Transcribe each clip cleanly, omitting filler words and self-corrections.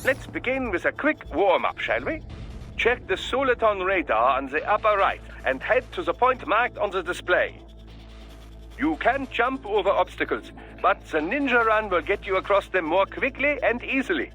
Let's begin with a quick warm-up, shall we? Check the Soliton radar on the upper right and head to the point marked on the display. You can jump over obstacles, but the ninja run will get you across them more quickly and easily.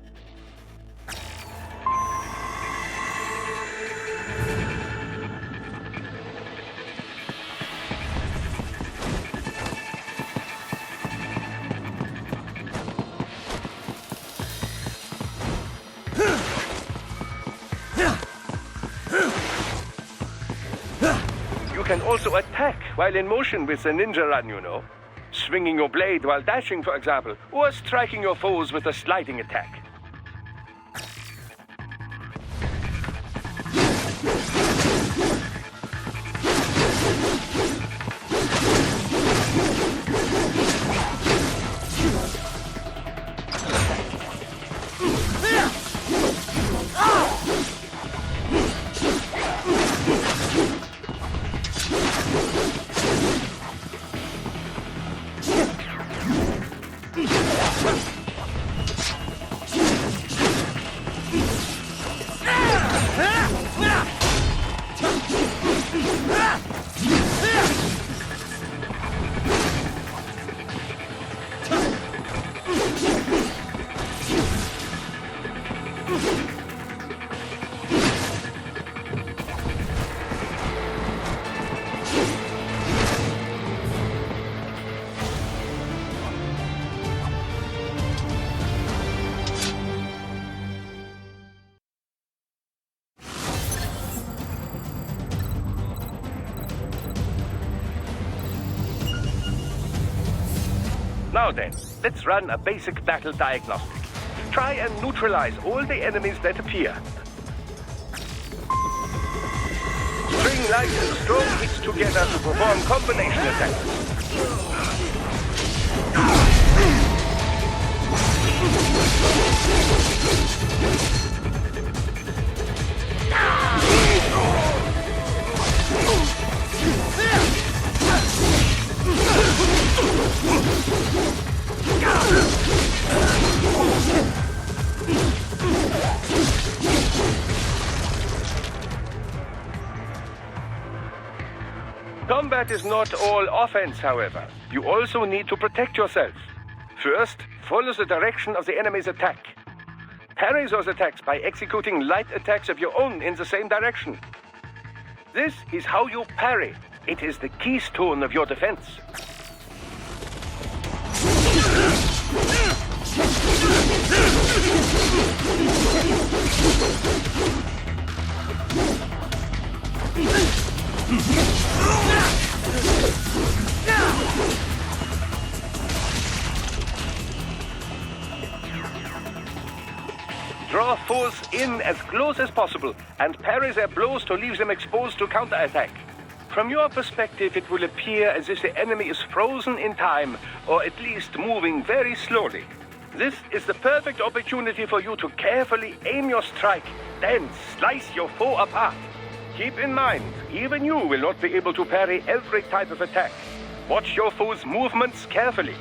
You can also attack while in motion with the ninja run, you know. Swinging your blade while dashing, for example, or striking your foes with a sliding attack. Now then, let's run a basic battle diagnostic. Try and neutralize all the enemies that appear. String light and strong hits together to perform combination attacks. Combat is not all offense, however. You also need to protect yourself. First, follow the direction of the enemy's attack. Parry those attacks by executing light attacks of your own in the same direction. This is how you parry. It is the keystone of your defense. Draw foes in as close as possible and parry their blows to leave them exposed to counterattack. From your perspective, it will appear as if the enemy is frozen in time, or at least moving very slowly. This is the perfect opportunity for you to carefully aim your strike, then slice your foe apart. Keep in mind, even you will not be able to parry every type of attack. Watch your foe's movements carefully.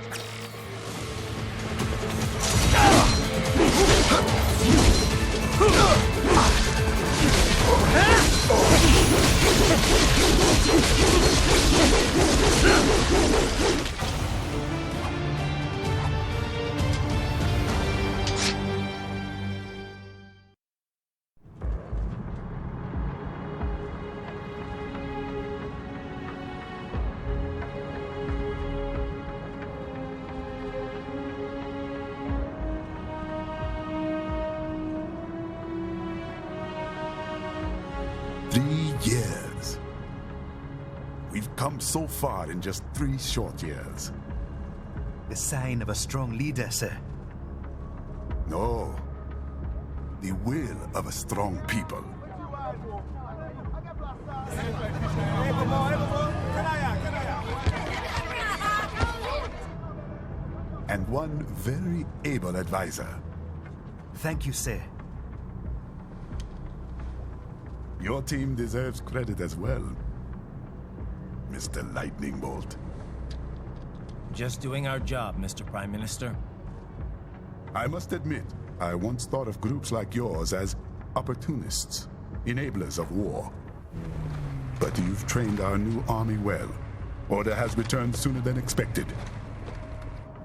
Years. We've come so far in just 3 short years. The sign of a strong leader, sir. No. The will of a strong people. And one very able advisor. Thank you, sir. Your team deserves credit as well, Mr. Lightning Bolt. Just doing our job, Mr. Prime Minister. I must admit, I once thought of groups like yours as opportunists, enablers of war. But you've trained our new army well. Order has returned sooner than expected.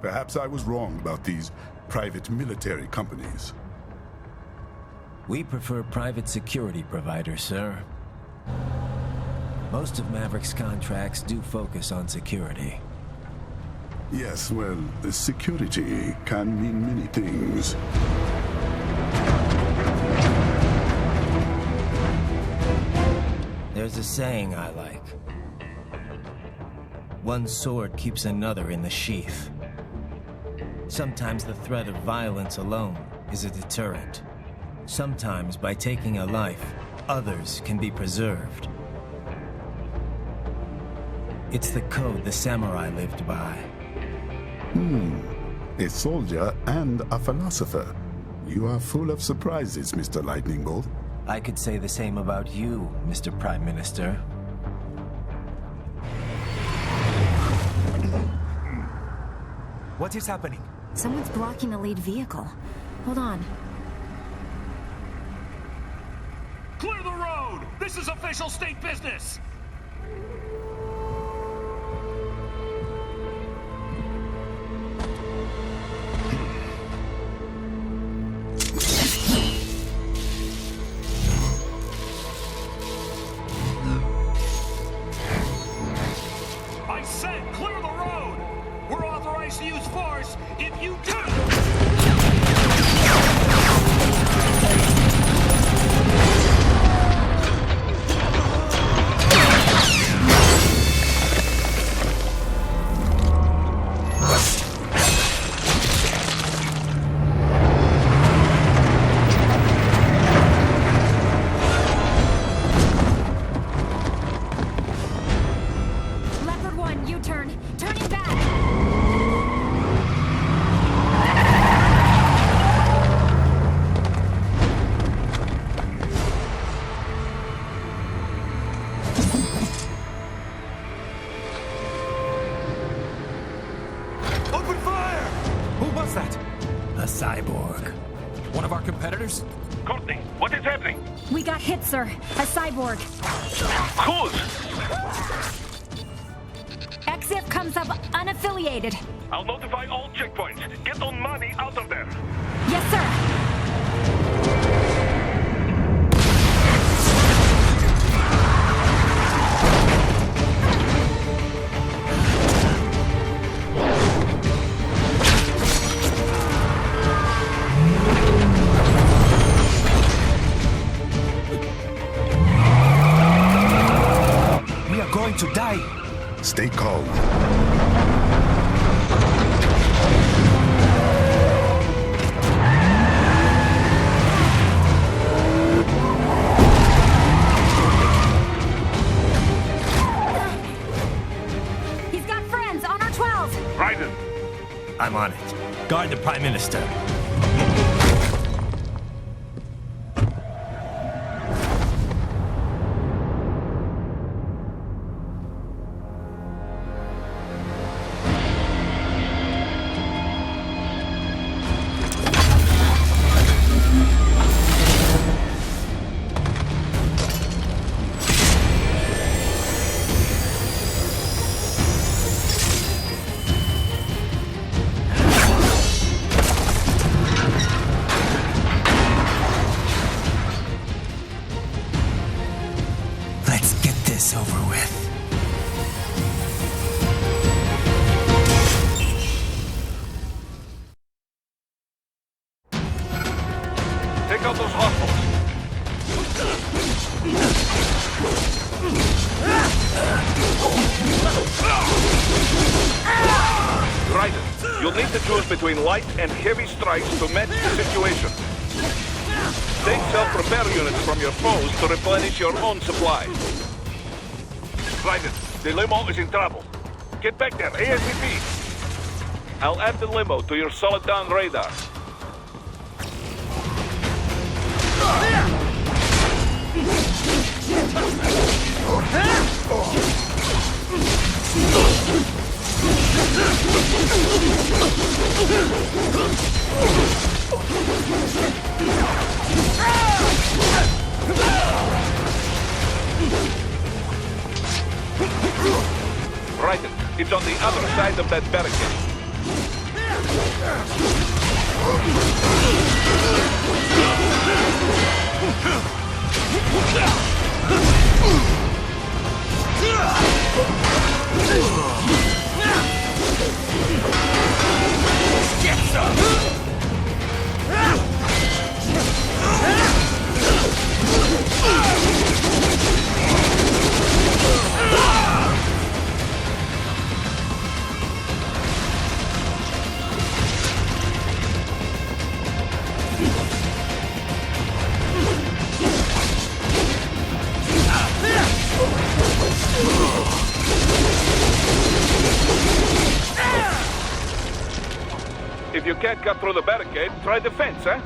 Perhaps I was wrong about these private military companies. We prefer private security providers, sir. Most of Maverick's contracts do focus on security. Yes, well, security can mean many things. There's a saying I like. One sword keeps another in the sheath. Sometimes the threat of violence alone is a deterrent. Sometimes by taking a life, others can be preserved. It's the code the samurai lived by. A soldier and a philosopher. You are full of surprises, Mr. Lightning Bolt. I could say the same about you, Mr. Prime Minister. What is happening? Someone's blocking the lead vehicle. Hold on. Clear the road! This is official state business! I said clear the road! We're authorized to use force if you do! Leopard 1, U-turn. Turning back. Open fire! Who was that? A cyborg. One of our competitors? Courtney, what is happening? We got hit, sir. A cyborg. Whose? XF comes up unaffiliated. I'll notify all checkpoints. Get on money out of there. Yes, sir. We are going to die. Stay calm. He's got friends on our 12. Raiden, I'm on it. Guard the Prime Minister. Let's get this over with. take out those hostiles. Raiden, you'll need to choose between light and heavy strikes to match the situation. Take self-repair units from your foes to replenish your own supplies. Raiden, the limo is in trouble. Get back there, ASAP. I'll add the limo to your solid down radar. side of that barricade. Get some! If you can't cut through the barricade, try the fence, eh?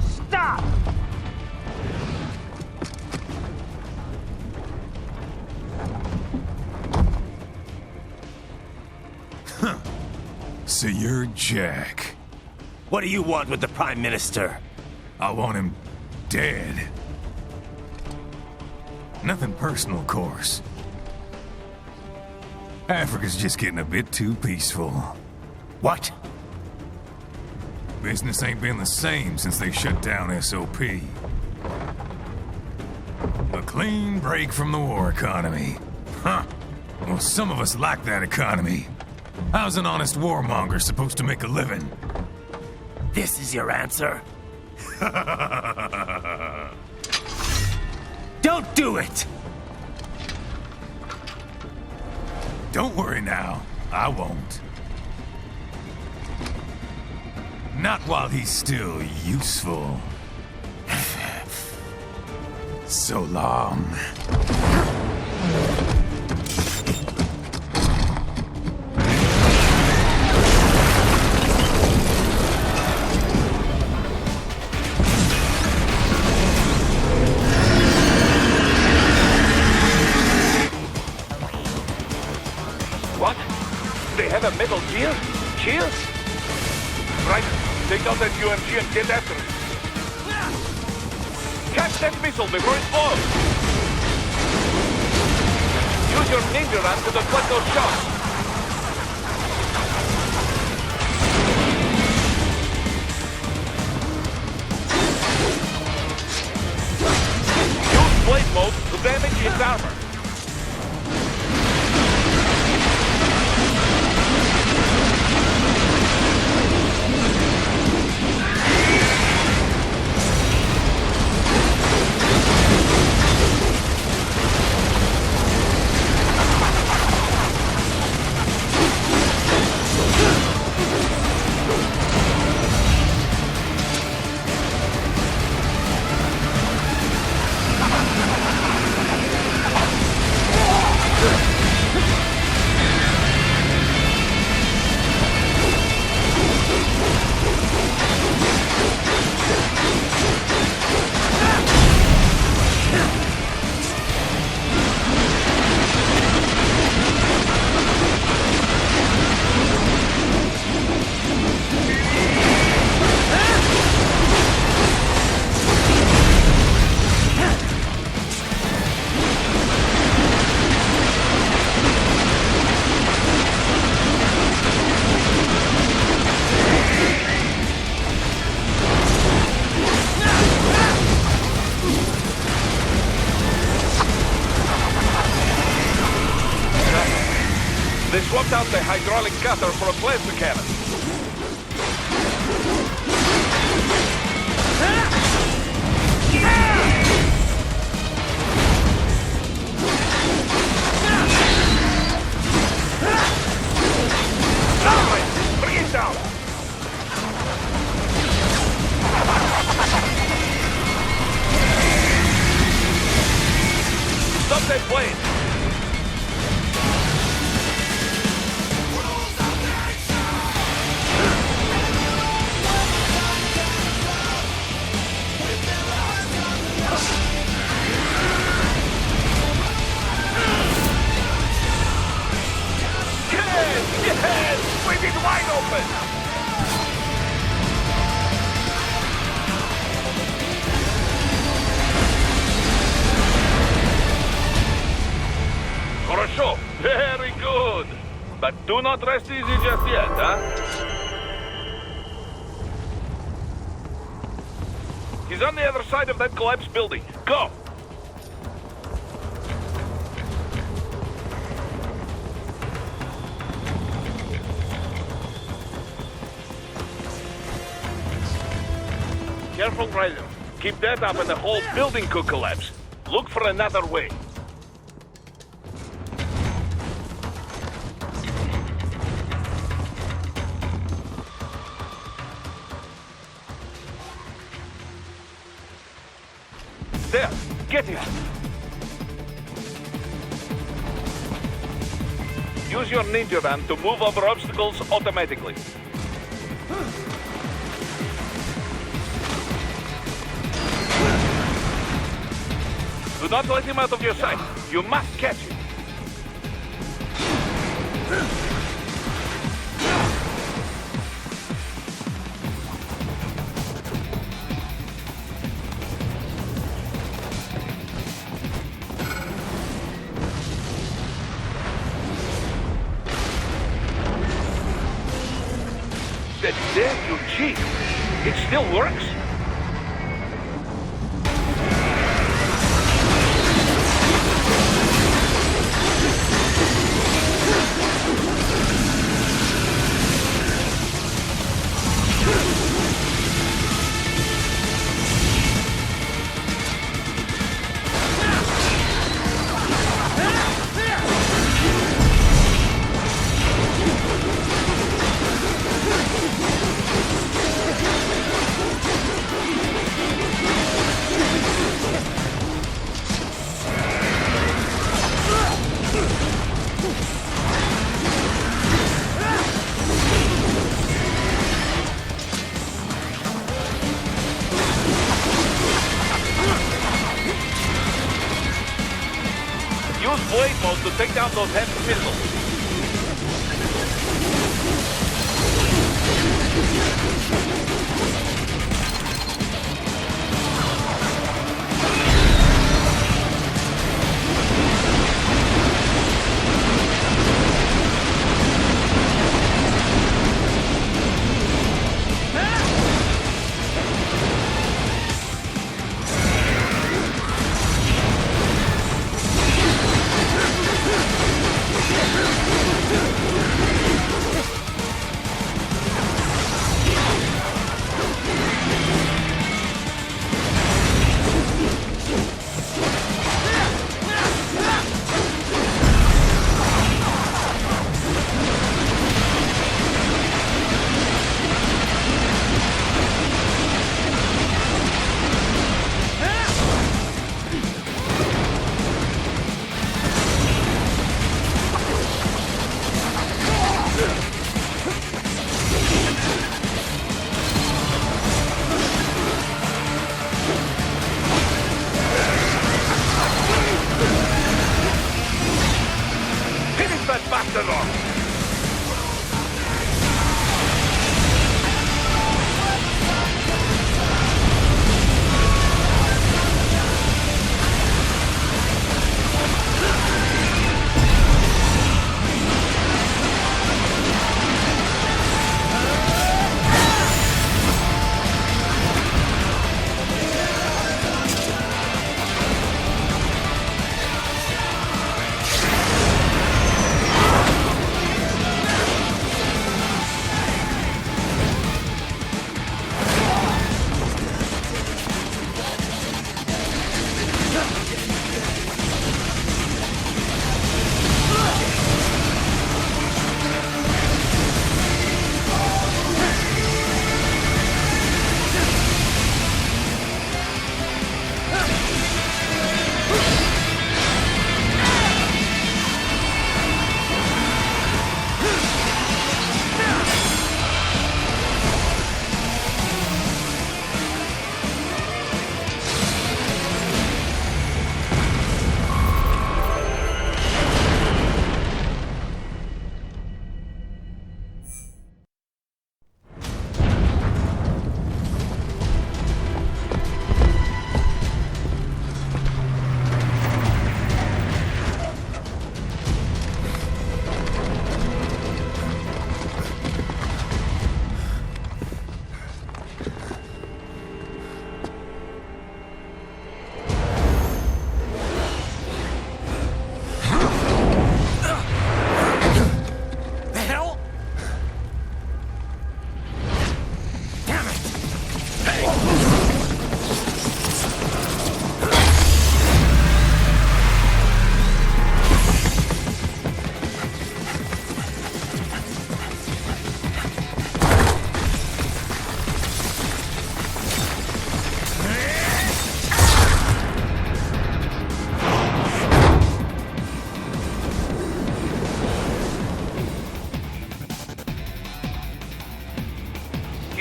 Stop! So you're Jack. What do you want with the Prime Minister? I want him dead. Nothing personal, of course. Africa's just getting a bit too peaceful. What? Business ain't been the same since they shut down SOP. A clean break from the war economy. Huh. Well, some of us like that economy. How's an honest warmonger supposed to make a living? This is your answer? Don't do it! Don't worry now. I won't. Not while he's still useful. So long. What? They have a metal gear? Shield? Right. Take out that UMG and get after it. Catch that missile before it blows! Use your ninja ram to deflect those shots! Use blade mode to damage its armor. They swapped out the hydraulic cutter for a plasma cannon. Alright, bring it down! Stop that blade! Yes! Swing it wide open! Хорошо. Very good. But do not rest easy just yet, huh? He's on the other side of that collapsed building. Go! Careful, Ryder. Keep that up and the whole building could collapse. Look for another way. There, get him. Use your ninja van to move over obstacles automatically. Do not let him out of your sight. You must catch him. That damn you cheat. It still works? Use blade mode to take down those heavy missiles.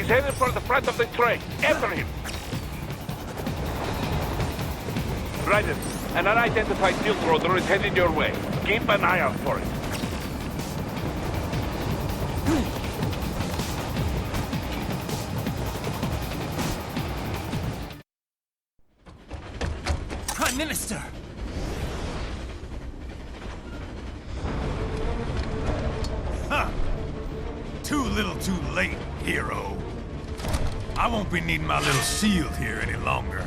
He's headed for the front of the train. After him. Right. An unidentified field roader is headed your way. Keep an eye out for it. Prime Minister! Huh. Too little too late, hero. I won't be needing my little shield here any longer.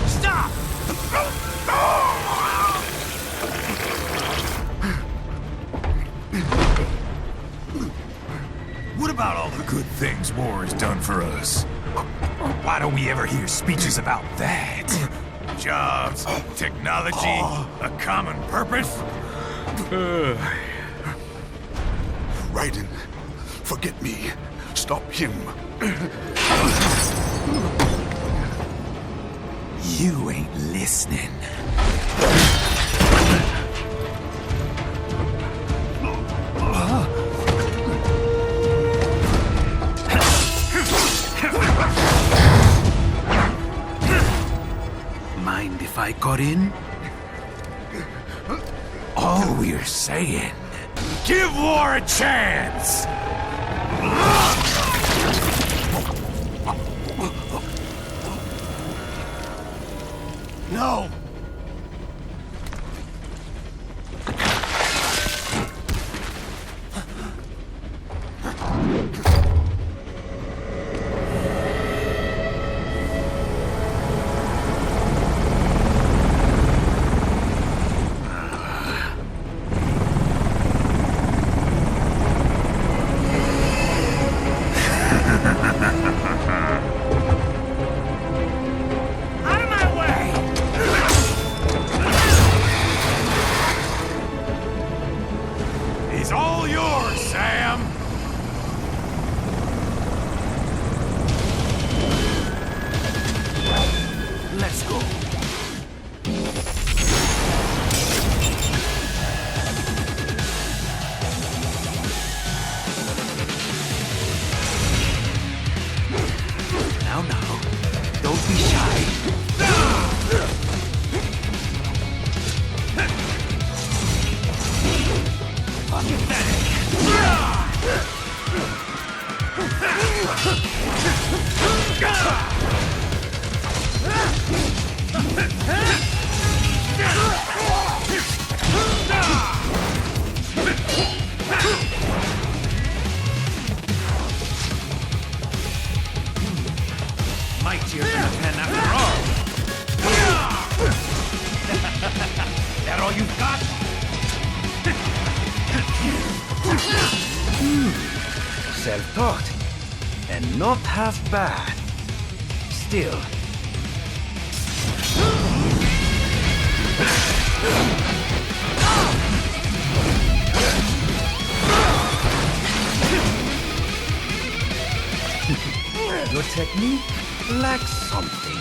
Stop! What about all the good things war has done for us? Why don't we ever hear speeches about that? Jobs, technology, a common purpose? Raiden, forget me. Stop him. You ain't listening. Mind if I got in? All we're saying, give war a chance! No! He's all yours, Sam! Let's go. Now, don't be shy. Mightier than a pen after all. That all you've got? Self-taught. And not half bad. Still. Your technique lacks something.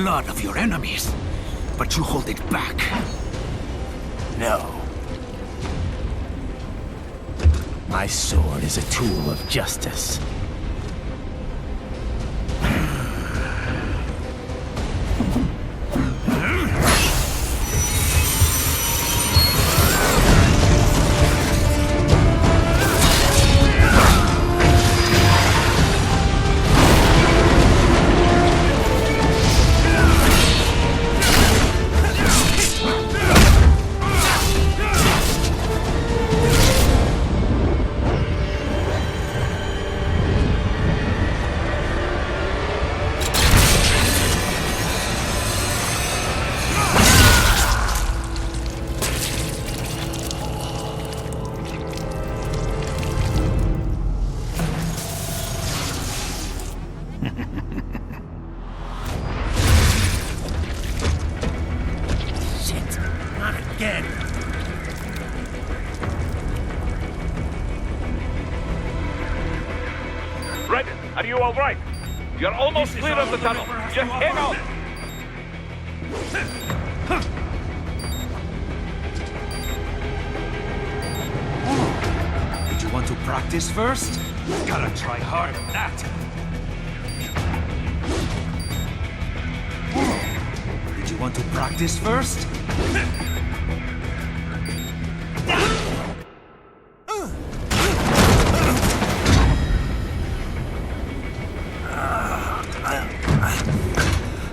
blood of your enemies, but you hold it back. No. My sword is a tool of justice. Are you all right? You're almost clear of the tunnel. Just hang on. Did you want to practice first? Gotta try hard at that. Did you want to practice first?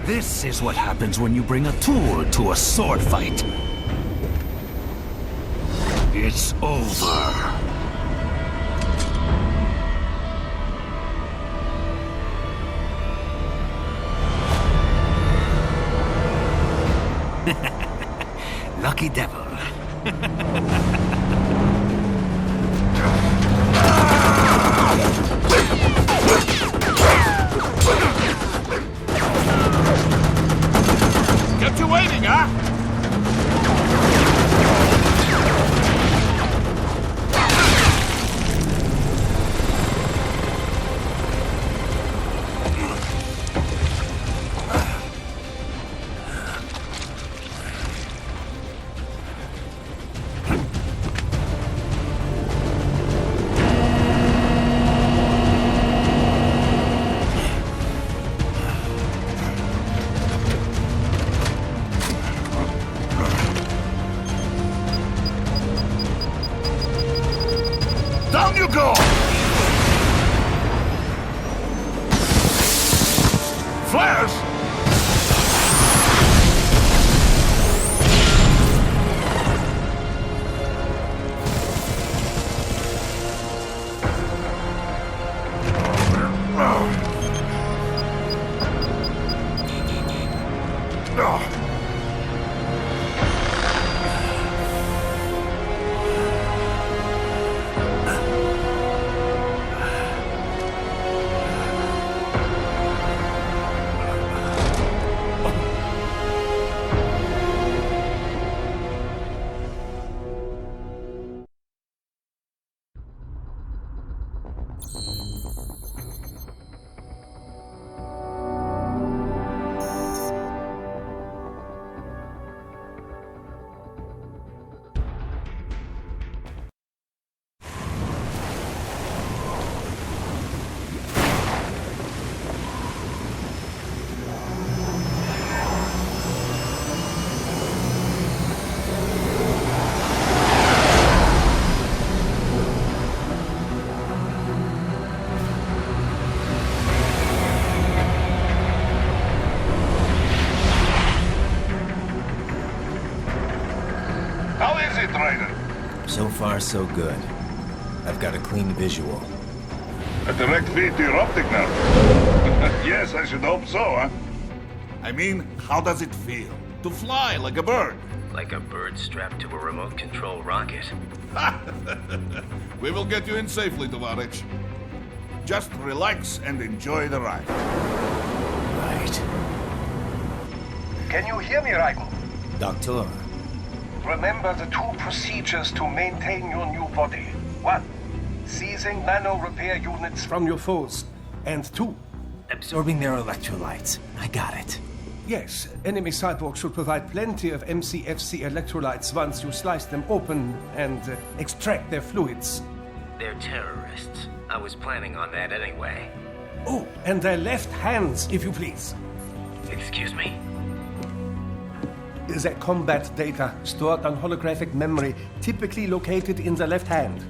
This is what happens when you bring a tool to a sword fight. It's over. Lucky devil. Kept you waiting, huh? Down you go! Flares! How is it, Ryder? So far, so good. I've got a clean visual. A direct feed to your optic now. Yes, I should hope so, huh? I mean, how does it feel? To fly like a bird? Like a bird strapped to a remote control rocket. We will get you in safely, Tovarich. Just relax and enjoy the ride. Right. Can you hear me, Raiko? Doctor, Remember the two procedures to maintain your new body. 1. Seizing nano repair units from your foes. And 2. absorbing their electrolytes. I got it. Yes, enemy cyborgs should provide plenty of MCFC electrolytes once you slice them open and extract their fluids. They're terrorists. I was planning on that anyway. Oh, and their left hands, if you please. Excuse me? Their combat data stored on holographic memory, typically located in the left hand.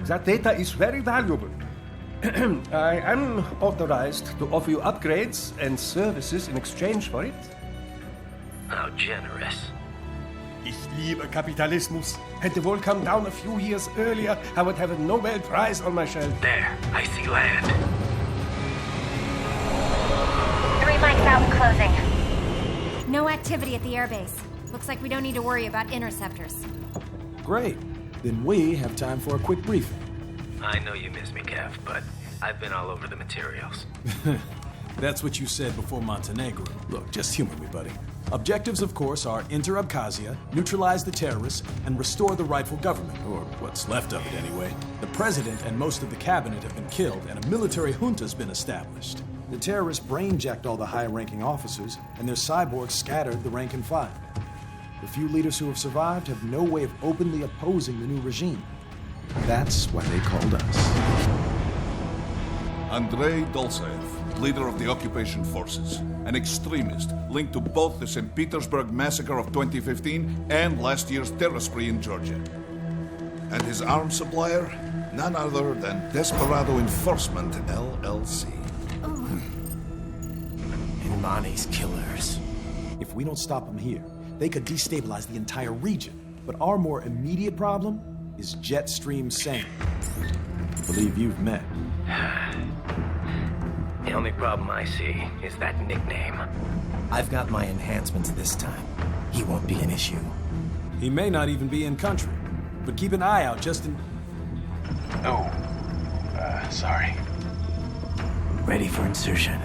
That data is very valuable. I am authorized to offer you upgrades and services in exchange for it. How generous. Ich liebe Kapitalismus. Had the wall come down a few years earlier, I would have a Nobel Prize on my shelf. There, I see land. 3 mics out and closing. No activity at the airbase. Looks like we don't need to worry about interceptors. Great. Then we have time for a quick briefing. I know you miss me, Kev, but I've been all over the materials. That's what you said before Montenegro. Look, just humor me, buddy. Objectives, of course, are enter Abkhazia, neutralize the terrorists, and restore the rightful government, or what's left of it anyway. The president and most of the cabinet have been killed, and a military junta's been established. The terrorists brain-jacked all the high-ranking officers, and their cyborgs scattered the rank and file. The few leaders who have survived have no way of openly opposing the new regime. That's why they called us. Andrei Dolzaev, leader of the occupation forces, an extremist linked to both the St. Petersburg massacre of 2015 and last year's terror spree in Georgia. And his arms supplier, none other than Desperado Enforcement, LLC. Imani's killers. If we don't stop them here, they could destabilize the entire region. But our more immediate problem is Jetstream Sane. I believe you've met. The only problem I see is that nickname. I've got my enhancements this time. He won't be an issue. He may not even be in country, but keep an eye out just in... Oh, sorry. Ready for insertion.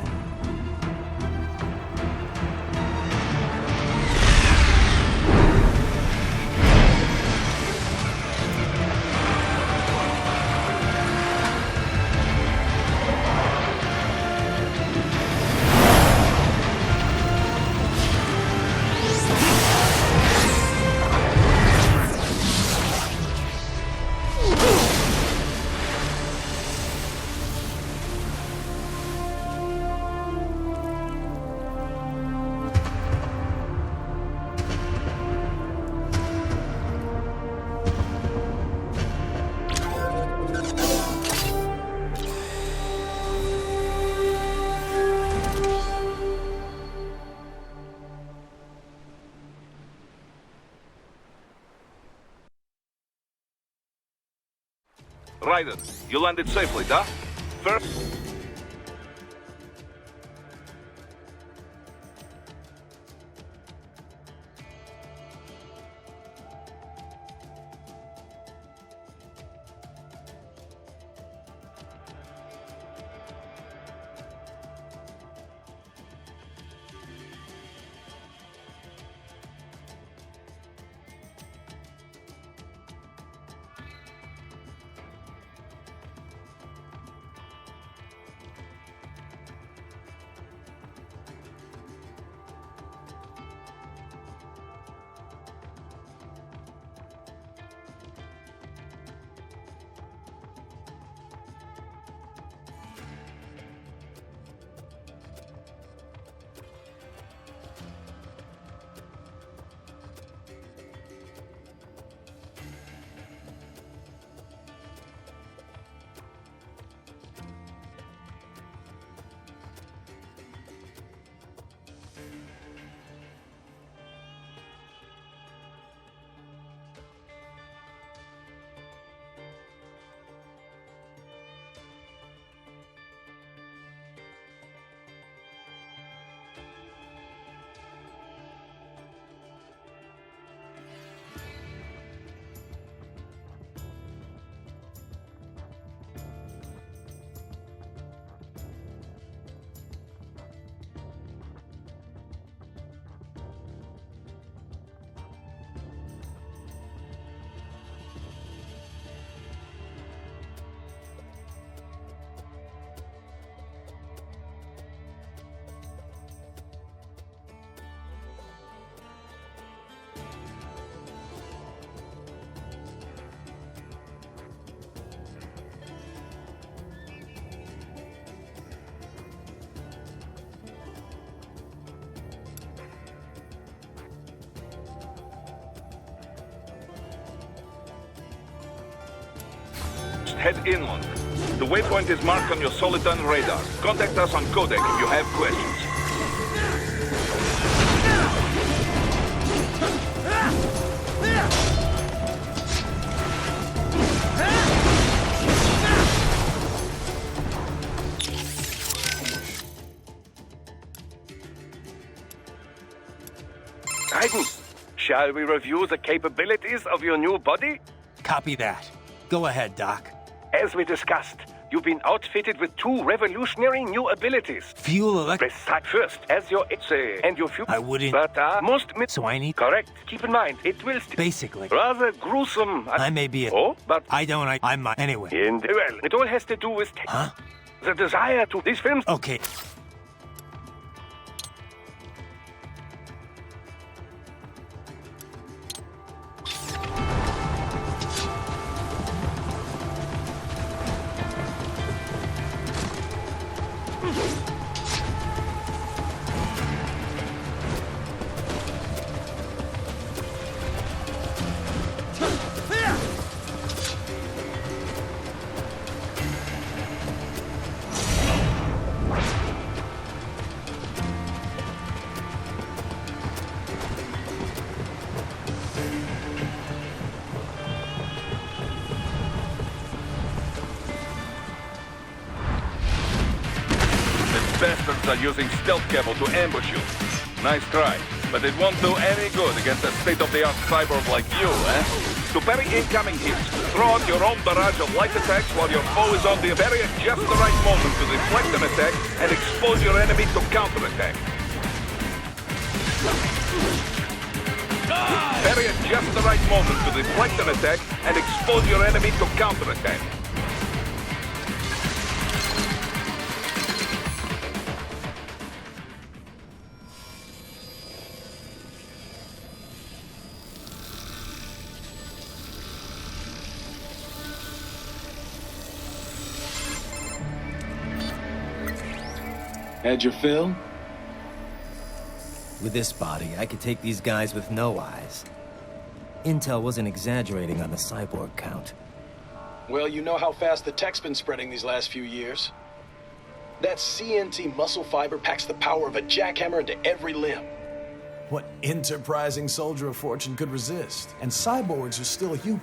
Ryder, you landed safely, da? First... head inland. The waypoint is marked on your Soliton radar. Contact us on Codec if you have questions. Raiden, shall we review the capabilities of your new body? Copy that. Go ahead, Doc. As we discussed, you've been outfitted with 2 revolutionary new abilities. Fuel Precise first, as your say, and your fuel. I wouldn't... But So I need... Correct. Keep in mind, it will Basically. rather gruesome. I may be a... Oh, but... I'm not... Anyway. Well, it all has to do with... Huh? The desire to... These films... Okay. Bastards are using stealth cable to ambush you. Nice try, but it won't do any good against a state-of-the-art cyborg like you, eh? To parry incoming hits, throw out your own barrage of light attacks while your foe is on the very just the right moment to deflect an attack and expose your enemy to counterattack. Parry at just the right moment to deflect an attack and expose your enemy to counterattack. Had your fill? With this body, I could take these guys with no eyes. Intel wasn't exaggerating on the cyborg count. Well, you know how fast the tech's been spreading these last few years. That CNT muscle fiber packs the power of a jackhammer into every limb. What enterprising soldier of fortune could resist? And cyborgs are still human.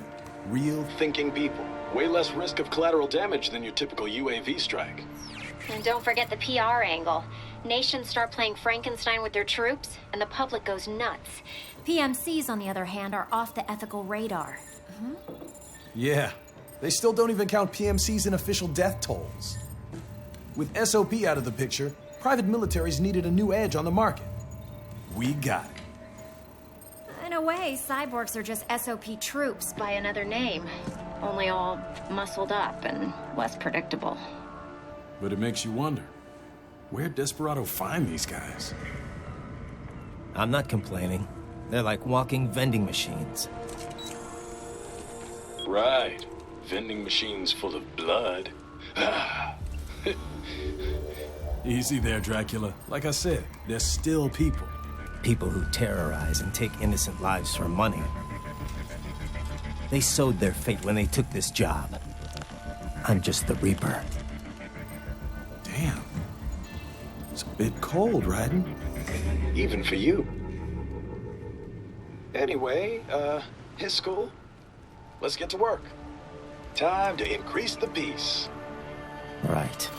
Real thinking people. Way less risk of collateral damage than your typical UAV strike. And don't forget the PR angle. Nations start playing Frankenstein with their troops, and the public goes nuts. PMCs, on the other hand, are off the ethical radar. Yeah. They still don't even count PMCs in official death tolls. With SOP out of the picture, private militaries needed a new edge on the market. We got it. In a way, cyborgs are just SOP troops by another name. Only all muscled up and less predictable. But it makes you wonder, where'd Desperado find these guys? I'm not complaining. They're like walking vending machines. Right. Vending machines full of blood. Easy there, Dracula. Like I said, they're still people. People who terrorize and take innocent lives for money. They sowed their fate when they took this job. I'm just the Reaper. Damn. It's a bit cold, Raiden. Even for you. Anyway, his school. Let's get to work. Time to increase the peace. Right.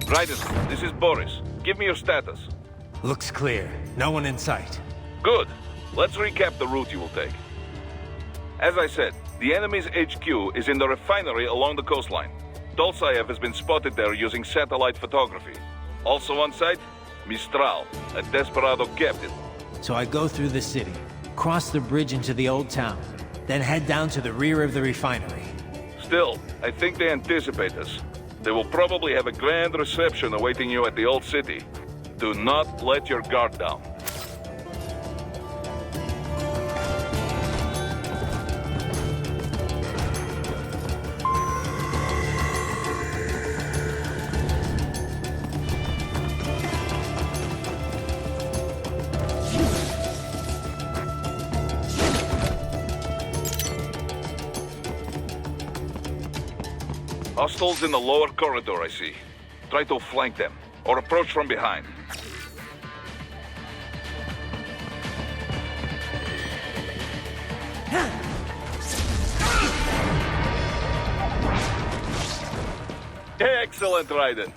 Raiden, this is Boris. Give me your status. Looks clear. No one in sight. Good. Let's recap the route you will take. As I said, the enemy's HQ is in the refinery along the coastline. Dolzaev has been spotted there using satellite photography. Also on site, Mistral, a Desperado captain. So I go through the city, cross the bridge into the old town, then head down to the rear of the refinery. Still, I think they anticipate us. They will probably have a grand reception awaiting you at the old city. Do not let your guard down. Hostiles in the lower corridor, I see. Try to flank them, or approach from behind. Excellent, Raiden.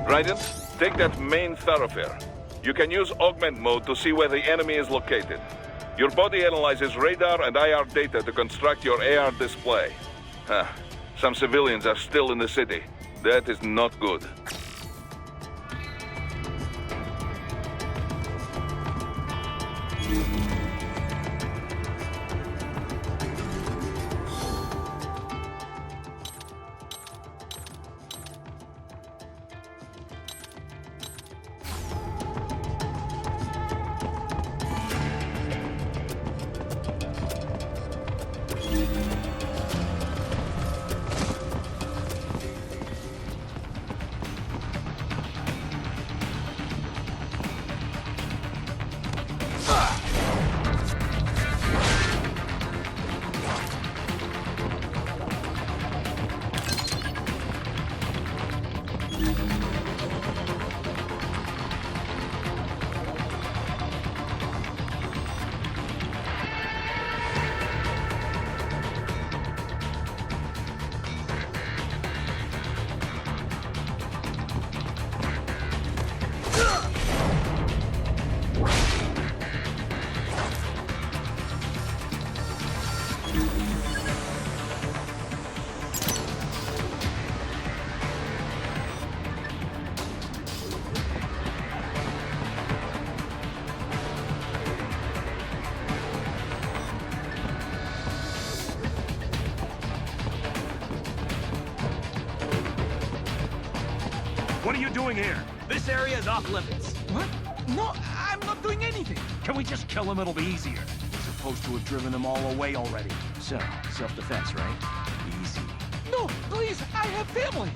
Raiden, take that main thoroughfare. You can use augment mode to see where the enemy is located. Your body analyzes radar and IR data to construct your AR display. Some civilians are still in the city. That is not good. What are you doing here? This area is off limits. What? No, I'm not doing anything. Can we just kill him? It'll be easier. We're supposed to have driven them all away already. So, self-defense, right? Easy. No, please, I have family.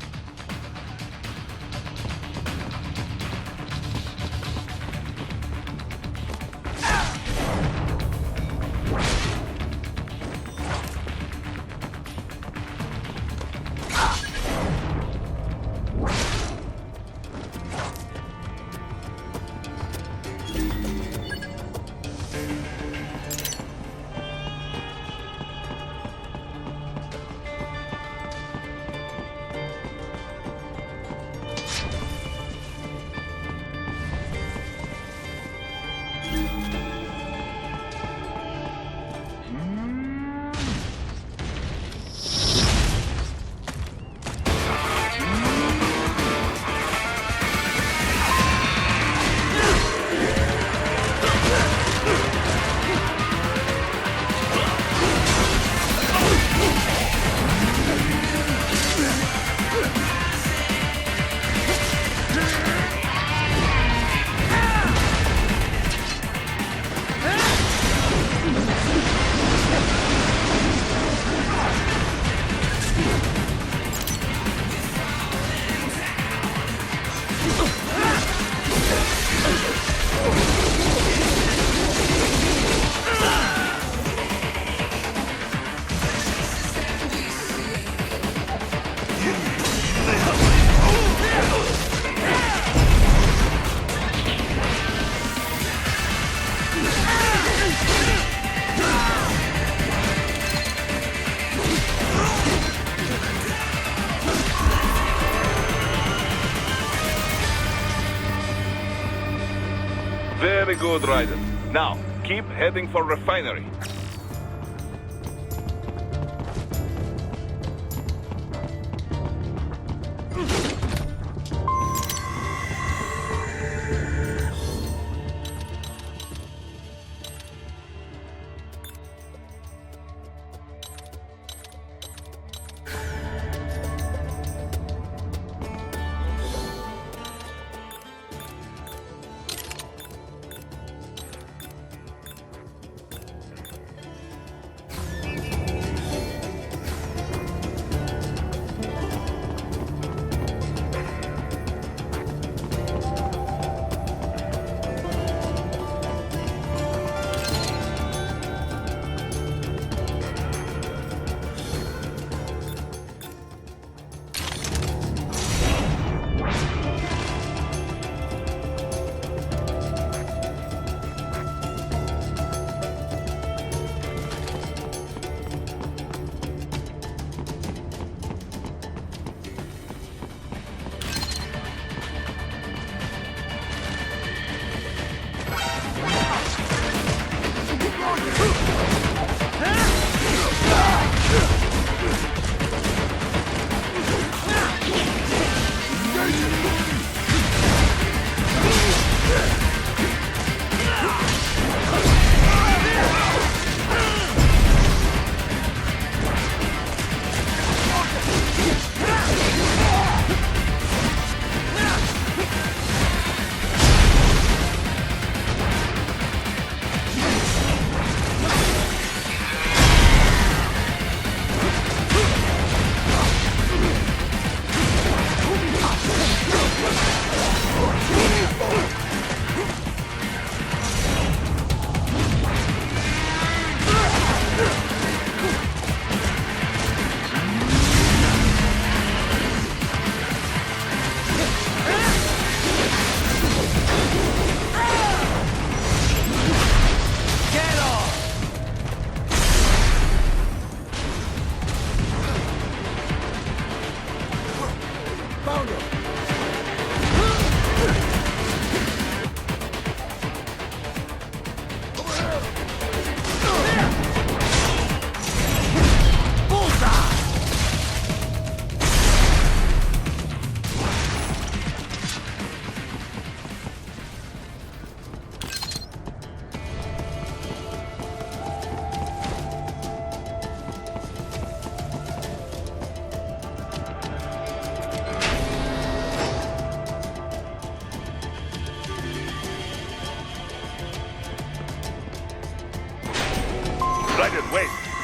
Very good, Raiden. Now, keep heading for refinery.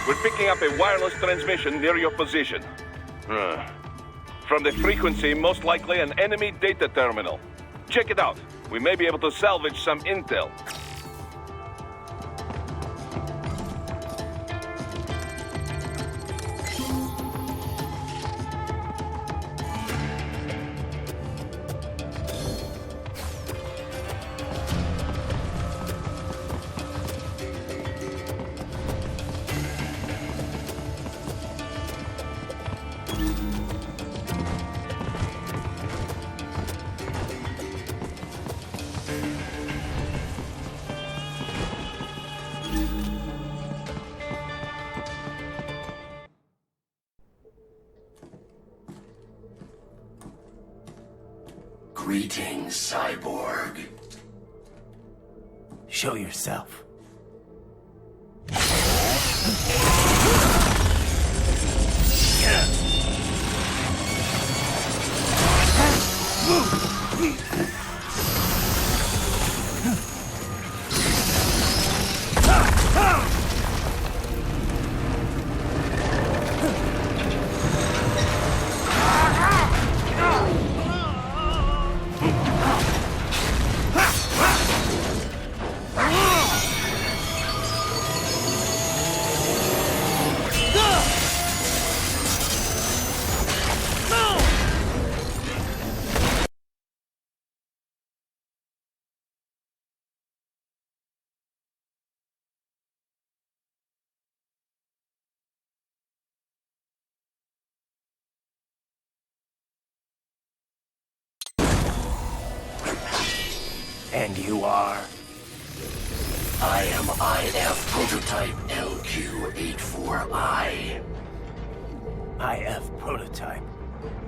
We're picking up a wireless transmission near your position. From the frequency, most likely an enemy data terminal. Check it out. We may be able to salvage some intel. Greetings, cyborg. Show yourself. And you are? I am IF Prototype LQ84I. IF Prototype.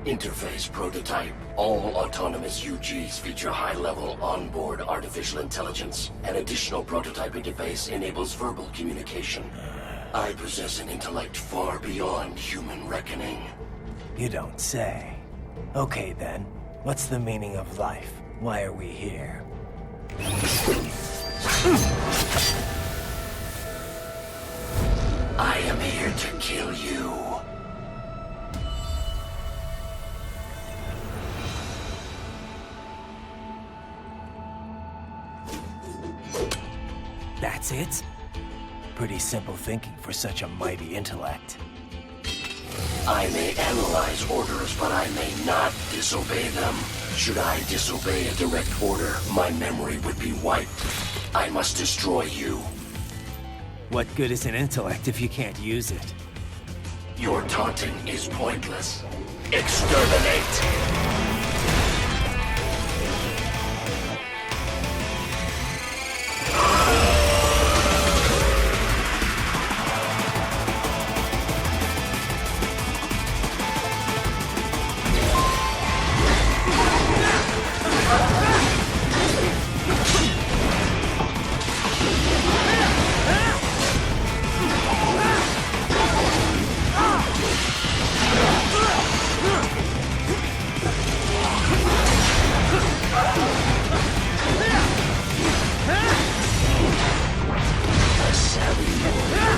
Interface Prototype. All autonomous UGs feature high-level onboard artificial intelligence. An additional prototype interface enables verbal communication. I possess an intellect far beyond human reckoning. You don't say. Okay then, what's the meaning of life? Why are we here? I am here to kill you. That's it? Pretty simple thinking for such a mighty intellect. I may analyze orders, but I may not disobey them. Should I disobey a direct order, my memory would be wiped. I must destroy you. What good is an intellect if you can't use it? Your taunting is pointless. Exterminate!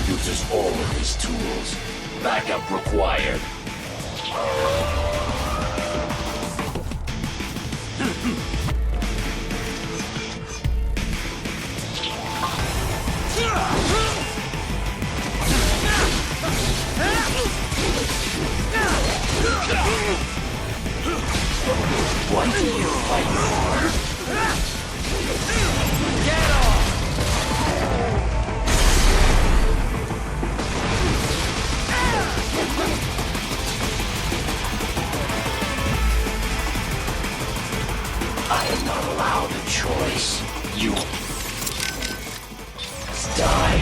Uses all of his tools. Backup required. What do you fight for? Get off! I am not allowed a choice. You die.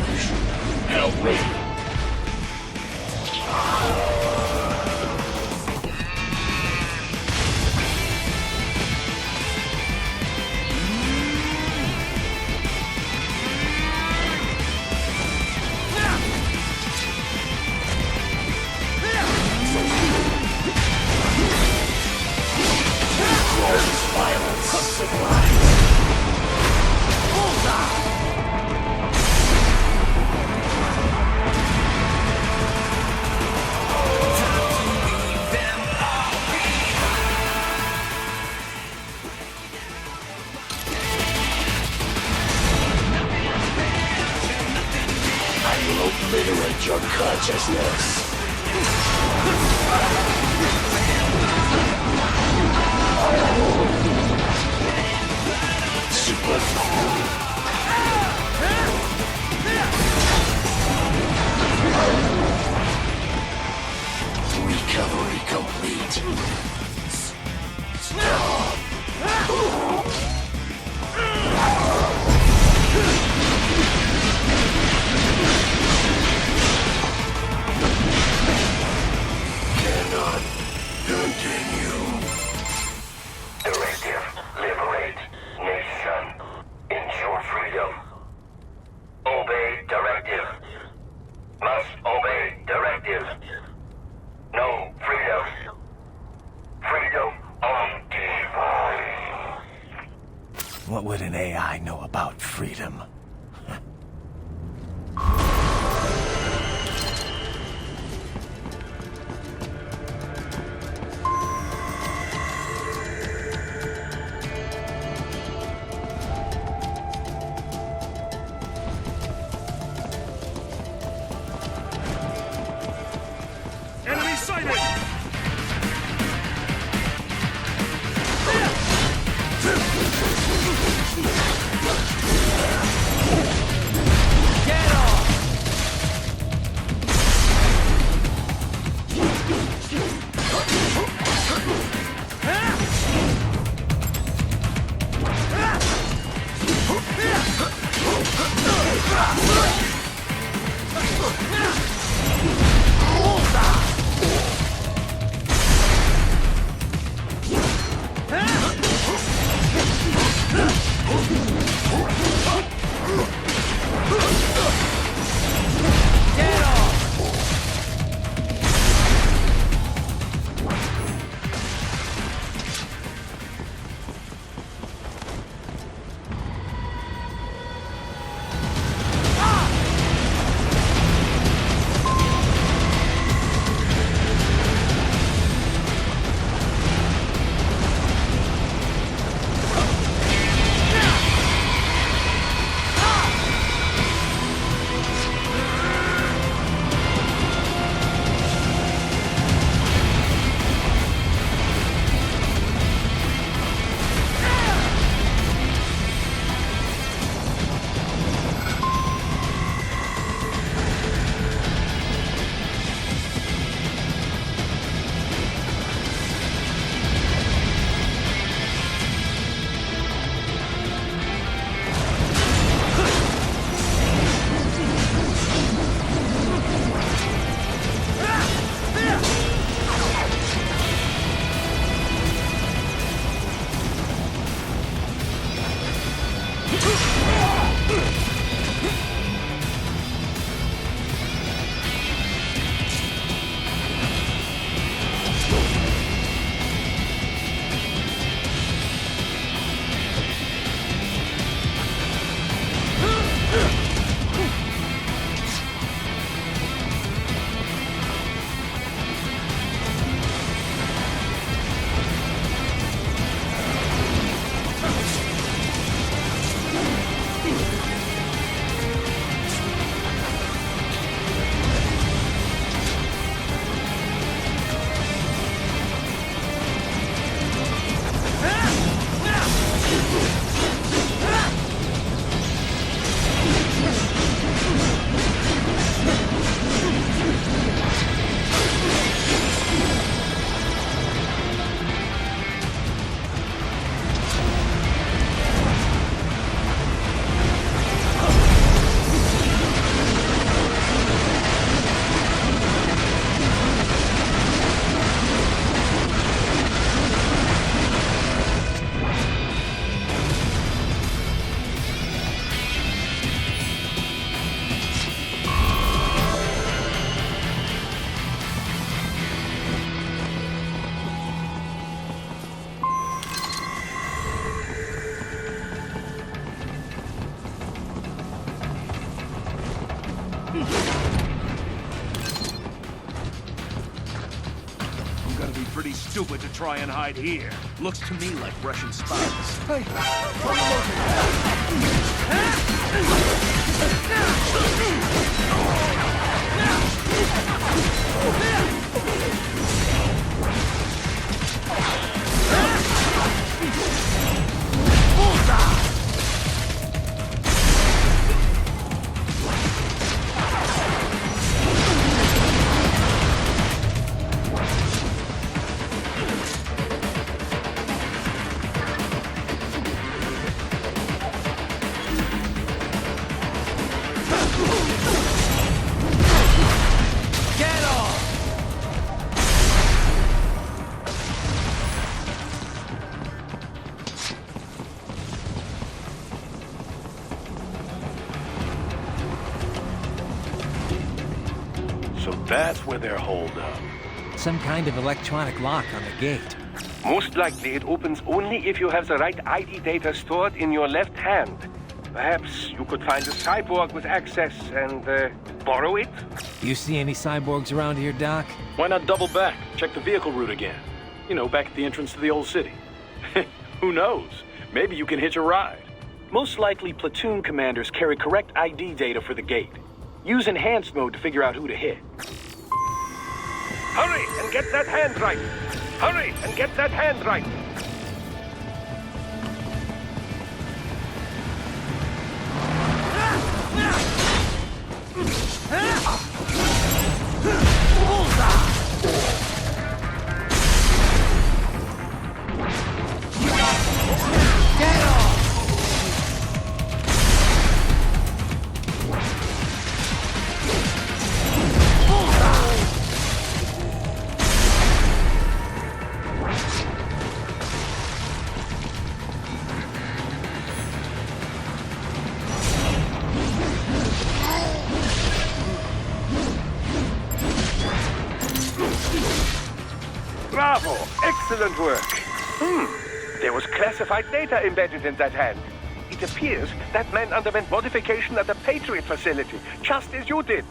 vision. Help me. Violence sublime. I will obliterate your consciousness. Super recovery complete. Stop. Cannot continue. Directive, liberate nation. Ensure freedom. Obey directive. Must obey directive. No freedom. Freedom on device. What would an AI know about freedom? Enemy sighted! Get off! I'm gonna be pretty stupid to try and hide here. Looks to me like Russian spies. Hey, So that's where they're holed up. Some kind of electronic lock on the gate. Most likely it opens only if you have the right ID data stored in your left hand. Perhaps you could find a cyborg with access and borrow it? You see any cyborgs around here, Doc? Why not double back? Check the vehicle route again. You know, back at the entrance to the old city. Who knows? Maybe you can hitch a ride. Most likely, platoon commanders carry correct ID data for the gate. Use enhanced mode to figure out who to hit. Hurry and get that hand right! Hurry and get that hand right! Bravo! Excellent work! There was classified data embedded in that hand. It appears that man underwent modification at the Patriot facility, just as you did.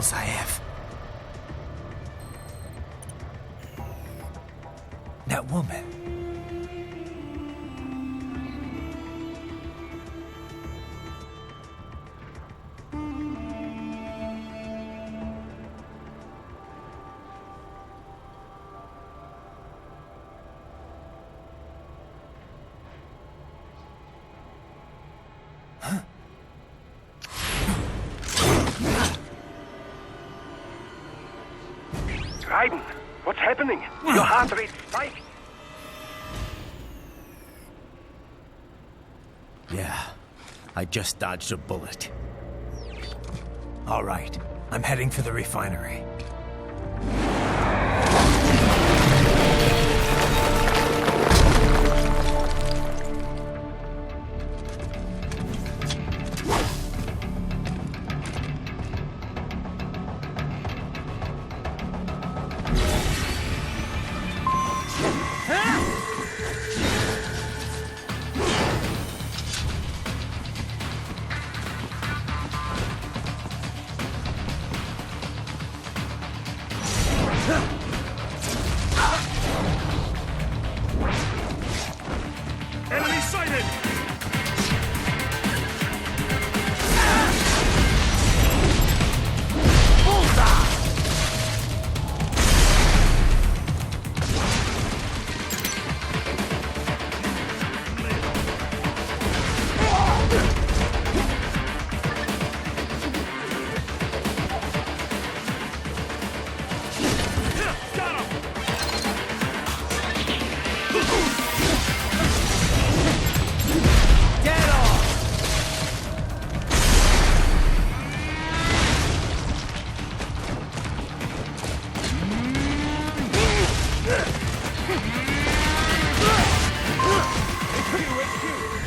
skills I have. That woman. Raiden, what's happening? Your heart rate spiked. Yeah, I just dodged a bullet. All right, I'm heading for the refinery. Enemy sighted!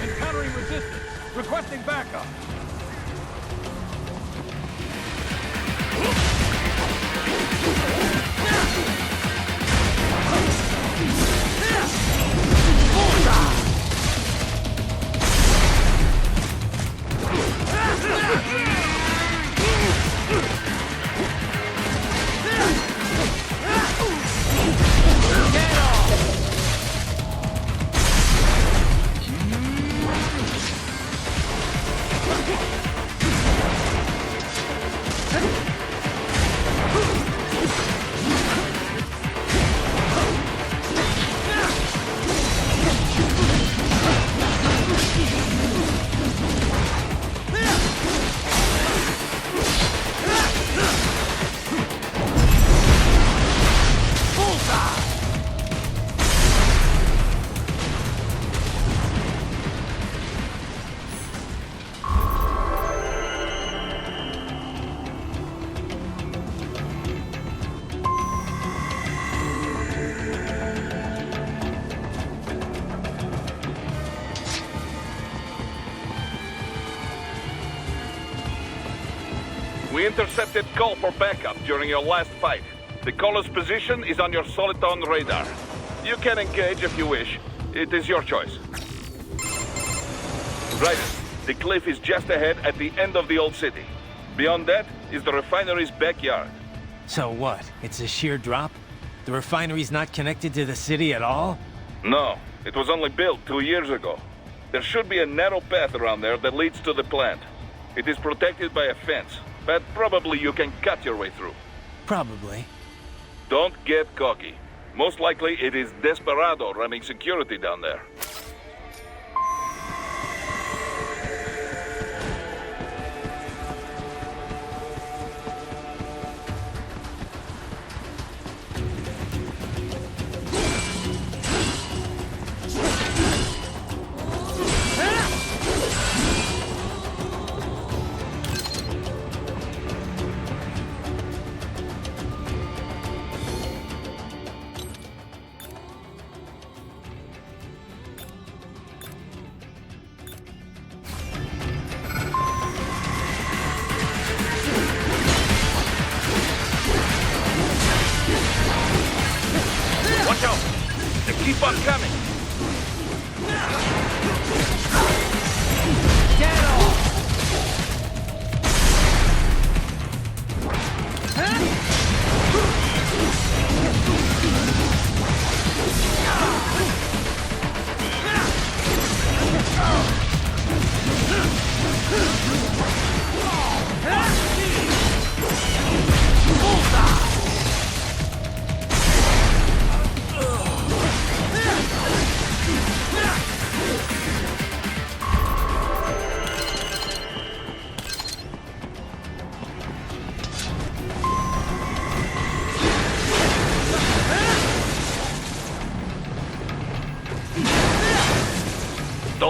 Encountering resistance. Requesting backup. We intercepted call for backup during your last fight. The caller's position is on your Soliton radar. You can engage if you wish. It is your choice. Right. The cliff is just ahead at the end of the old city. Beyond that is the refinery's backyard. So what? It's a sheer drop? The refinery's not connected to the city at all? No, it was only built 2 years ago. There should be a narrow path around there that leads to the plant. It is protected by a fence, but probably you can cut your way through. Probably. Don't get cocky. Most likely it is Desperado running security down there. Watch out! They keep on coming!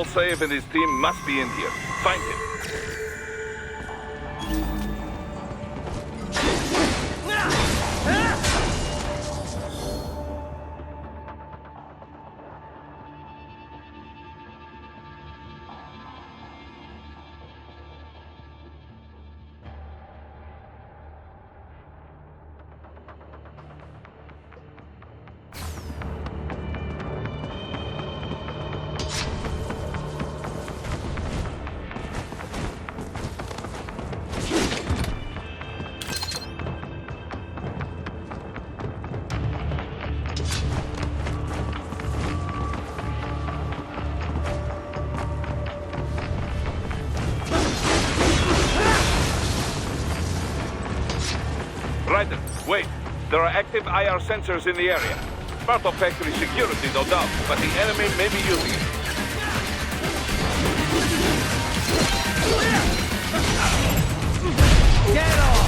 Allsave and his team must be in here. Find him. Ryder, wait. There are active IR sensors in the area. Part of factory security, no doubt, but the enemy may be using it. Get off!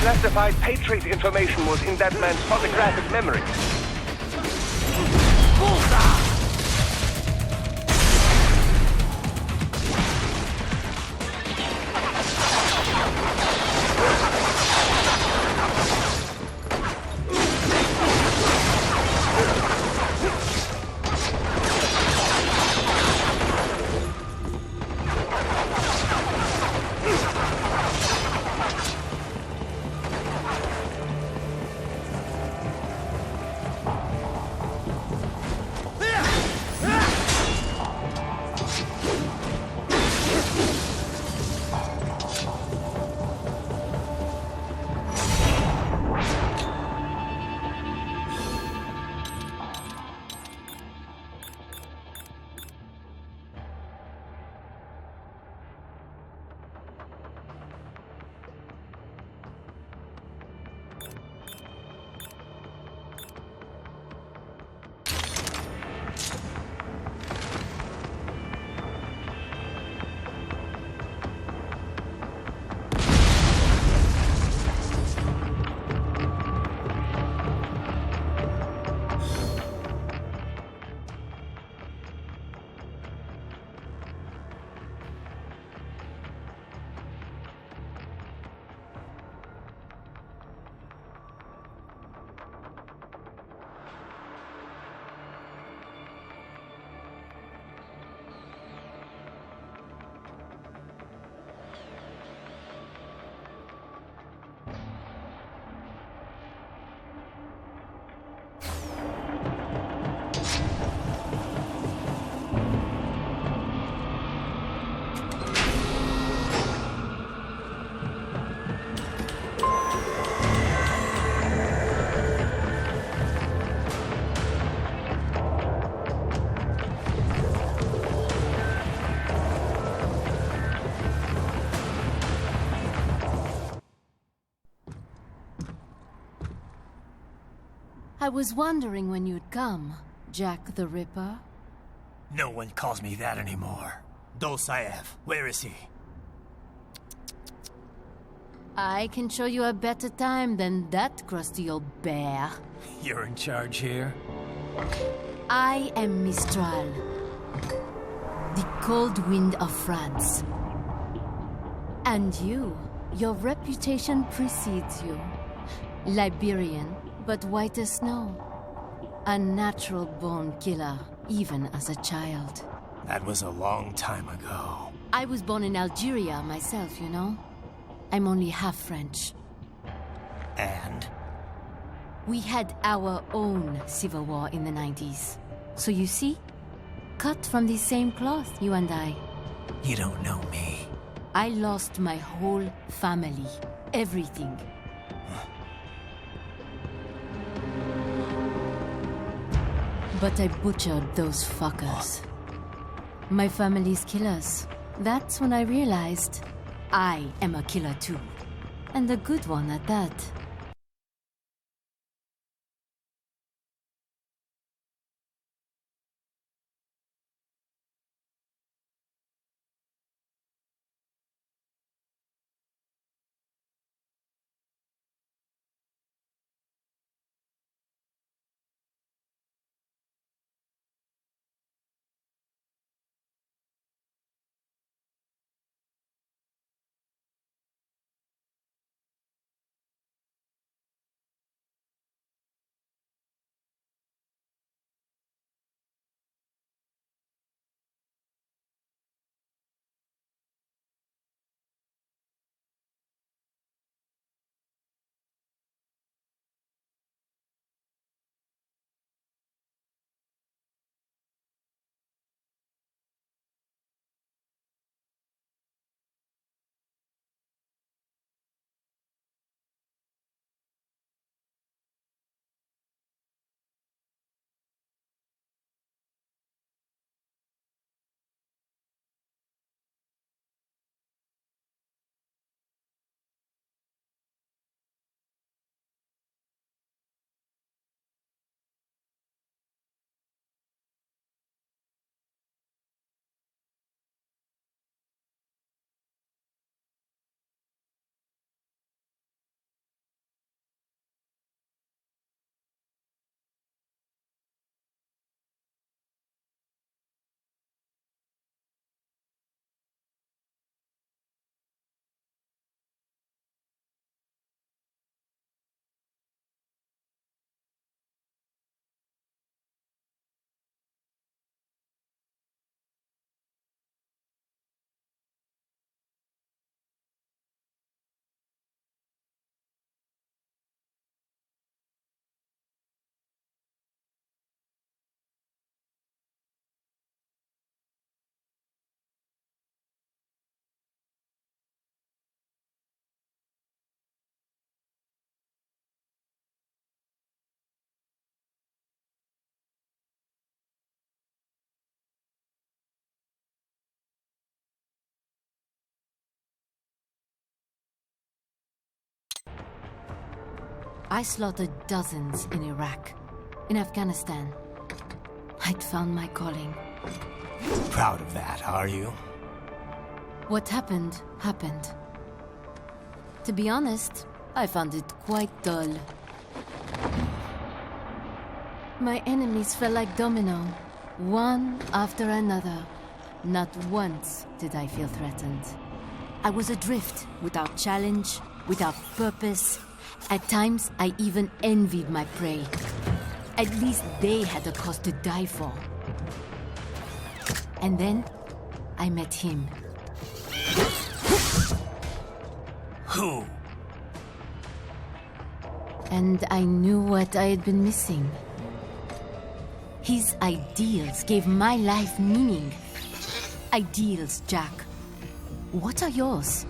Classified Patriot information was in that man's photographic memory. I was wondering when you'd come, Jack the Ripper. No one calls me that anymore. Dolsaev, where is he? I can show you a better time than that crusty old bear. You're in charge here? I am Mistral, the cold wind of France. And your reputation precedes you. Liberian, but white as snow. A natural-born killer, even as a child. That was a long time ago. I was born in Algeria myself, you know? I'm only half French. And? We had our own civil war in the 90s. So you see? Cut from the same cloth, you and I. You don't know me. I lost my whole family. Everything. But I butchered those fuckers. My family's killers. That's when I realized I am a killer too. And a good one at that. I slaughtered dozens in Iraq, in Afghanistan. I'd found my calling. Proud of that, are you? What happened, happened. To be honest, I found it quite dull. My enemies fell like domino, one after another. Not once did I feel threatened. I was adrift, without challenge, without purpose. At times, I even envied my prey. At least they had a cause to die for. And then, I met him. Who? And I knew what I had been missing. His ideals gave my life meaning. Ideals, Jack. What are yours?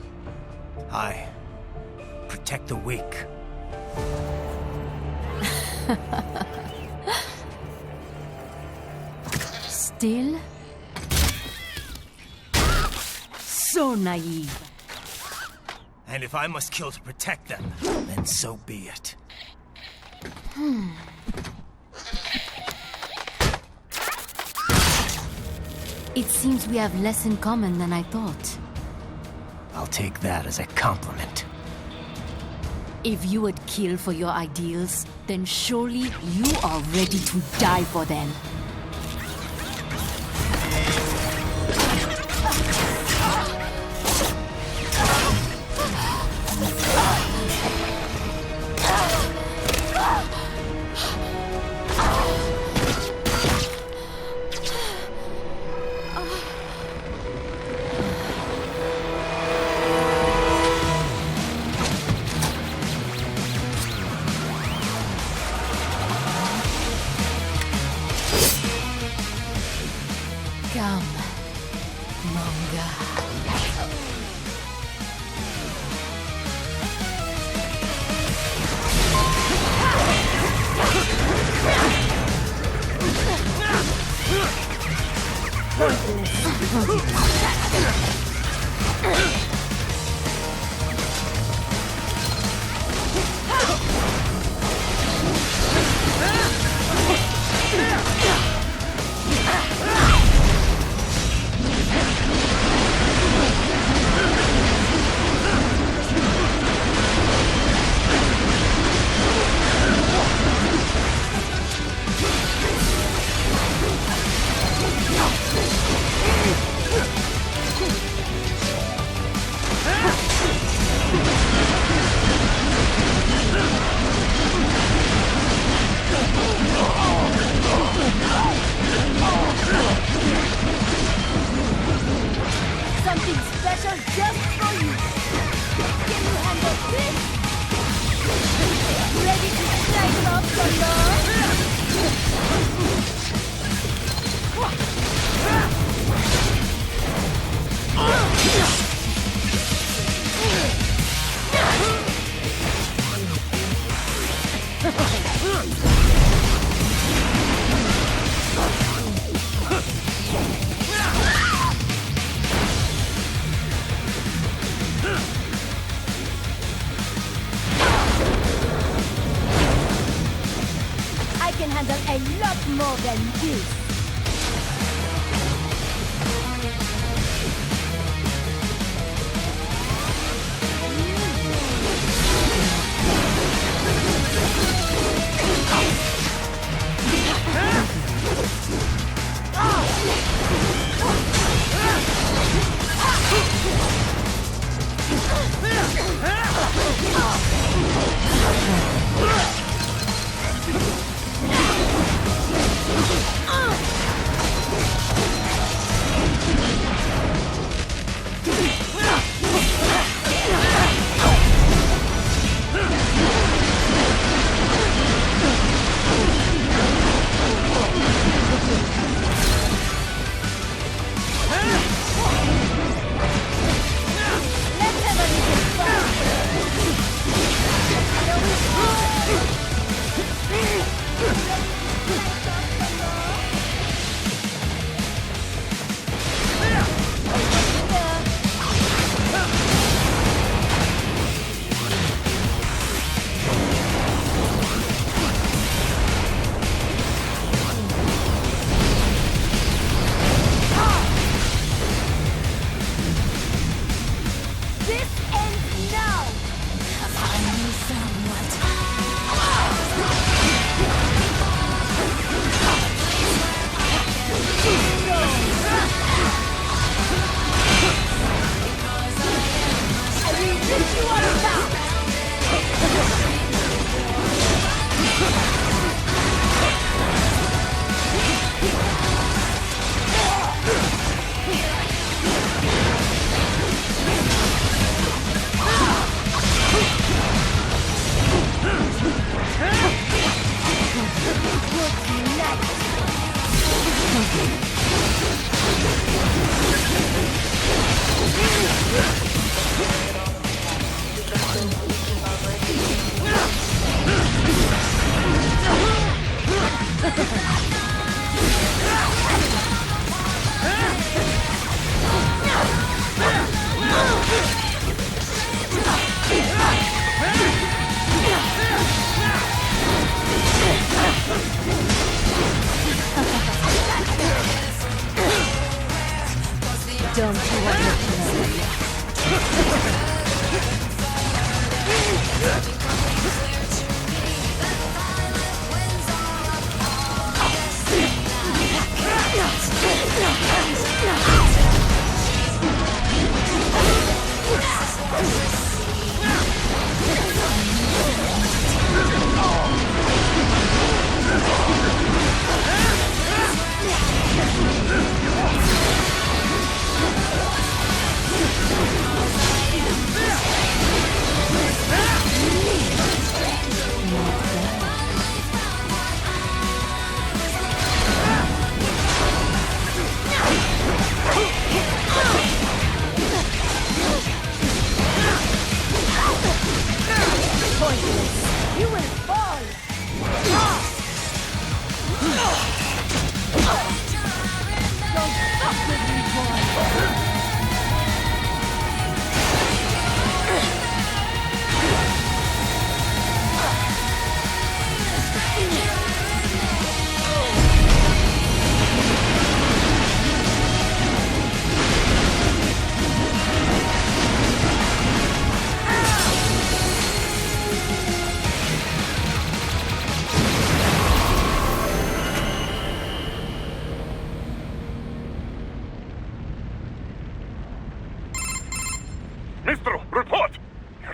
I protect the weak. Still? So naive. And if I must kill to protect them, then so be it. It seems we have less in common than I thought. I'll take that as a compliment. If you would kill for your ideals, then surely you are ready to die for them. Come, Monga. Something special just for you. Can you handle this? Ready to slice off the I can handle a lot more than this.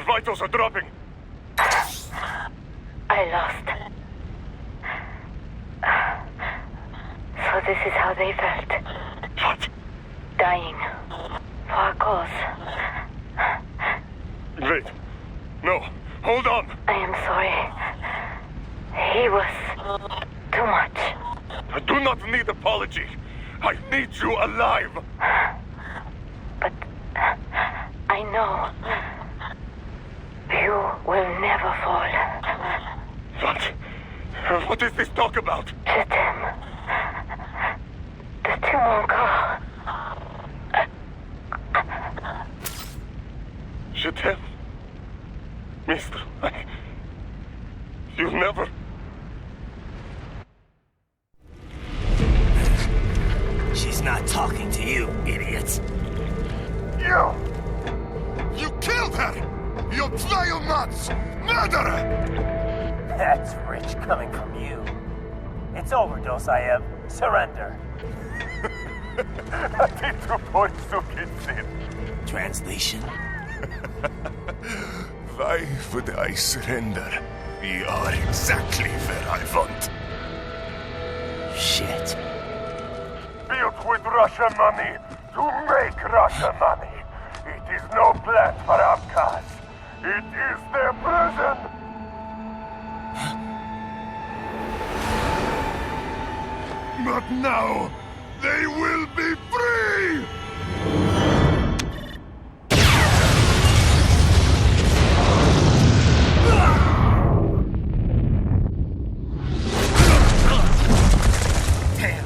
Your vitals are dropping. I lost. So this is how they felt. What? Dying. For a cause. Wait. No. Hold on. I am sorry. He was too much. I do not need apology. I need you alive. But I know you will never fall. What? What is this talk about? Je t'aime. Tu mon corps. Je t'aime. Mister, you'll never... She's not talking to you, idiot. You! You killed her! You vile nuts! Murderer! That's rich coming from you. It's overdose, I have. Surrender. Translation? Why would I surrender? You are exactly where I want. Shit. Built with Russian money to make Russian money. It is no plan for outcasts. It is their prison. But now, they will be free! Damn!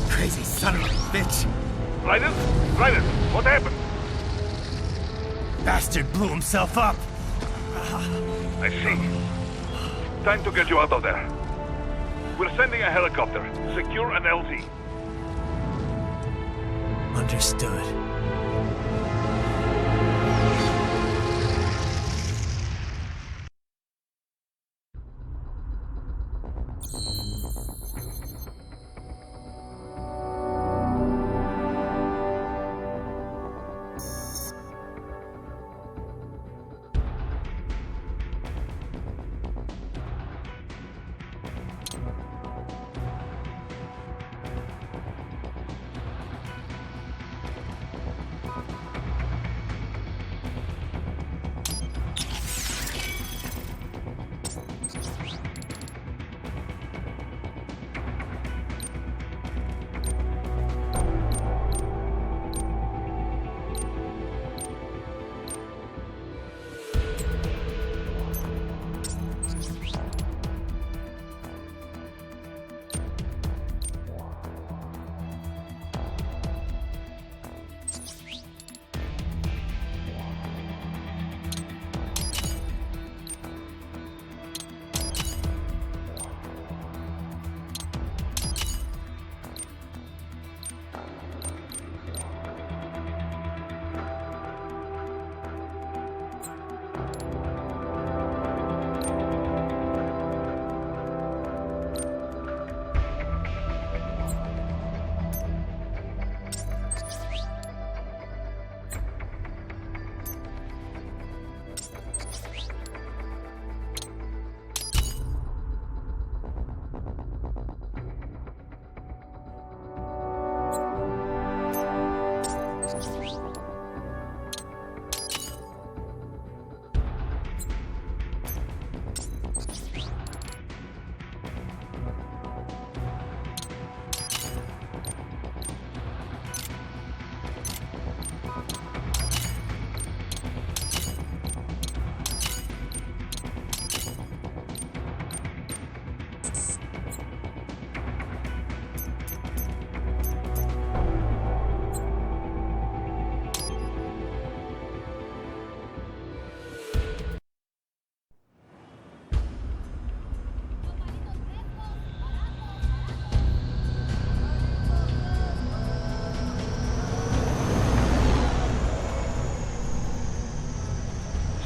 Crazy son of a bitch! Raiden? Raiden, what happened? Bastard blew himself up! I see. Time to get you out of there. We're sending a helicopter. Secure an LZ. Understood.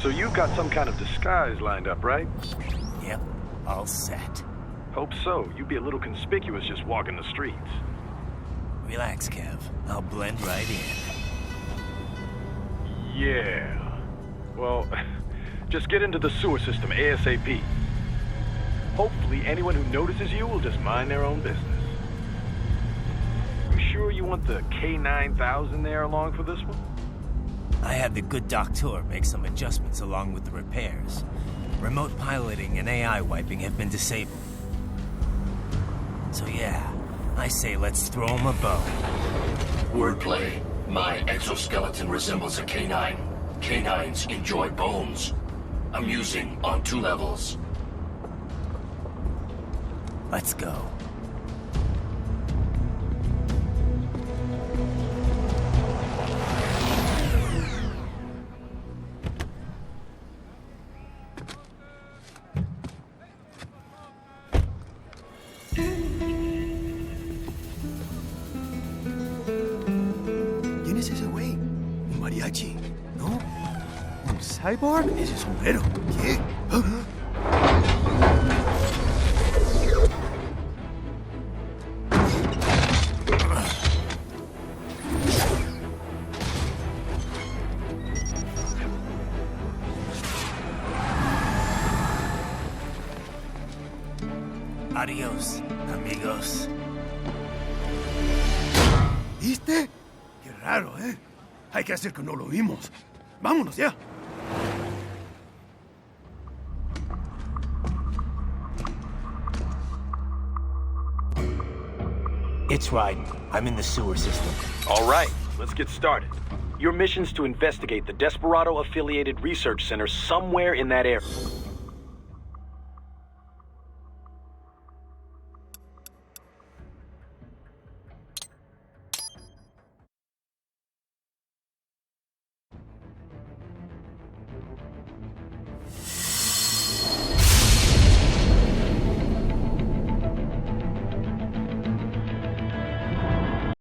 So you've got some kind of disguise lined up, right? Yep, all set. Hope so. You'd be a little conspicuous just walking the streets. Relax, Kev. I'll blend right in. Yeah. Well, Just get into the sewer system ASAP. Hopefully anyone who notices you will just mind their own business. You sure you want the K9000 there along for this one? I had the good doctor make some adjustments along with the repairs. Remote piloting and AI wiping have been disabled. So yeah, I say let's throw him a bone. Wordplay. My exoskeleton resembles a canine. Canines enjoy bones. Amusing on 2 levels. Let's go. ¿Quién es ese güey? ¿Un mariachi? ¿No? ¿Un cyborg? Ese sombrero. ¿Qué? Adiós, amigos. ¿Viste? Qué raro, ¿eh? Hay que hacer que no lo vimos. Vámonos ya. It's right. I'm in the sewer system. All right, let's get started. Your mission's to investigate the Desperado-affiliated research center somewhere in that area.